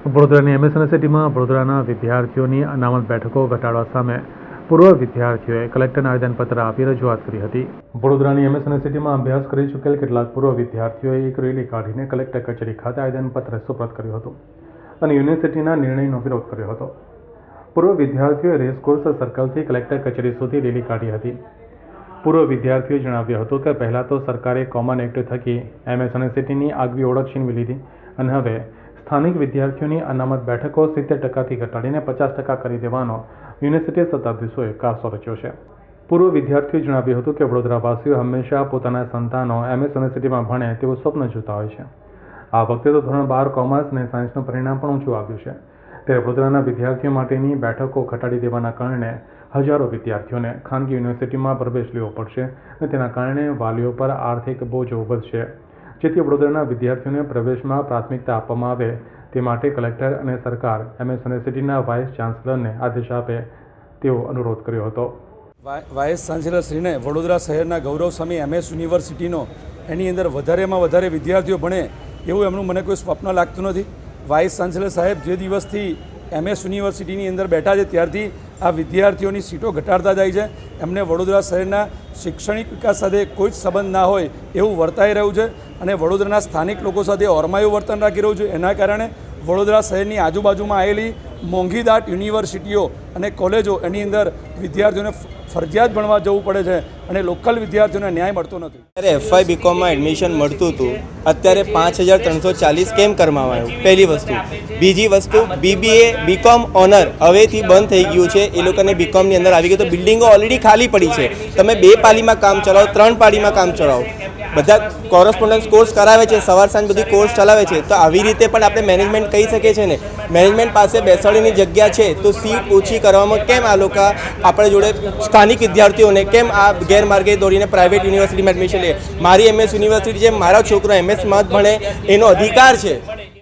વડોદરાની એમએસ યુનિવર્સિટીમાં વડોદરાના વિદ્યાર્થીઓની અનામત બેઠકો ઘટાડવા સામે પૂર્વ વિદ્યાર્થીઓએ કલેક્ટરને આવેદનપત્ર આપી રજૂઆત કરી હતી. વડોદરાની એમએસ યુનિવર્સિટીમાં અભ્યાસ કરી ચૂકેલ કેટલાક પૂર્વ વિદ્યાર્થીઓએ એક રેલી કાઢીને કલેક્ટર કચેરી ખાતે આવેદનપત્ર સુપ્રત કર્યું હતું અને યુનિવર્સિટીના નિર્ણયનો વિરોધ કર્યો હતો. પૂર્વ વિદ્યાર્થીઓએ રેસકોર્સ સર્કલથી કલેક્ટર કચેરી સુધી રેલી કાઢી હતી. પૂર્વ વિદ્યાર્થીઓએ જણાવ્યું હતું કે પહેલાં તો સરકારે કોમન એક્ટ થકી એમએસ યુનિવર્સિટીની આગવી ઓળખ છીનવી લીધી અને હવે સ્થાનિક વિદ્યાર્થીઓની અનામત બેઠકો 70%થી ઘટાડીને 50% કરી દેવાનો યુનિવર્સિટી સત્તાધીશોએ કારસો રચ્યો છે. પૂર્વ વિદ્યાર્થીઓએ જણાવ્યું હતું કે વડોદરાવાસીઓ હંમેશા પોતાના સંતાનો એમએસ યુનિવર્સિટીમાં ભણે તેવું સ્વપ્ન જોતા હોય છે. આ વખતે તો ધોરણ 12 કોમર્સ અને સાયન્સનું પરિણામ પણ ઊંચું આવ્યું છે. ત્યારે વડોદરાના વિદ્યાર્થીઓ માટેની બેઠકો ઘટાડી દેવાના કારણે હજારો વિદ્યાર્થીઓને ખાનગી યુનિવર્સિટીમાં પ્રવેશ લેવો પડશે અને તેના કારણે વાલીઓ પર આર્થિક બોજો વધશે. જેથી વડોદરાના વિદ્યાર્થીઓને પ્રવેશમાં પ્રાથમિકતા આપવામાં આવે તે માટે કલેક્ટર અને સરકાર એમએસ યુનિવર્સિટીના વાઇસ ચાન્સલરને આદેશ આપે તેવો અનુરોધ કર્યો હતો. વાઇસ ચાન્સેલરશ્રીને વડોદરા શહેરના ગૌરવ સ્વામી એમએસ યુનિવર્સિટીનો એની અંદર વધારેમાં વધારે વિદ્યાર્થીઓ ભણે એવું એમનું મને કોઈ સ્વપ્ન લાગતું નથી. વાઇસ ચાન્સેલર સાહેબ જે દિવસથી એમએસ યુનિવર્સિટીની અંદર બેઠા છે ત્યારથી આ વિદ્યાર્થીઓની સીટો ઘટાડતા જાય છે. એમને વડોદરા શહેરના શૈક્ષણિક વિકાસ સાથે કોઈ જ સંબંધ ના હોય એવું વર્તાઈ રહ્યું છે અને વડોદરાના સ્થાનિક લોકો સાથે ઓરમાયું વર્તન રાખી રહ્યું છે. એના કારણે વડોદરા શહેરની આજુબાજુમાં આવેલી મોંઘીદાટ યુનિવર્સિટીઓ અને કોલેજો એની અંદર વિદ્યાર્થીઓને ફરજિયાત ભણવા જવું પડે છે અને લોકલ વિદ્યાર્થીઓને ન્યાય મળતો નથી. ત્યારે એફવાય બીકોમમાં એડમિશન મળતું હતું, અત્યારે 5340 કેમ કરવામાં આવ્યું? પહેલી વસ્તુ. બીજી વસ્તુ, બીબીએ બીકોમ ઓનર હવેથી બંધ થઈ ગયું છે. એ લોકોને બીકોમની અંદર આવી ગયું તો બિલ્ડિંગો ઓલરેડી ખાલી પડી છે. તમે 2 પાલીમાં કામ ચલાવો, 3 પાલીમાં કામ ચલાવો, બધા કોરસ્પોન્ડન્સ કોર્સ કરાવે છે, સવાર સાંજ બધી કોર્સ ચલાવે છે. તો આવી રીતે પણ આપણે મેનેજમેન્ટ કહી શકીએ છીએ ને, મેનેજમેન્ટ પાસે બેસાડીની જગ્યા છે તો સીટ ઓછી કરવામાં કેમ આ લોકો આપણે જોડે સ્થાનિક વિદ્યાર્થીઓને કેમ આ ગેરમાર્ગે દોડીને પ્રાઇવેટ યુનિવર્સિટીમાં એડમિશન લે? મારી એમએસ યુનિવર્સિટી છે, મારા છોકરો એમએસમાં જ ભણે એનો અધિકાર છે.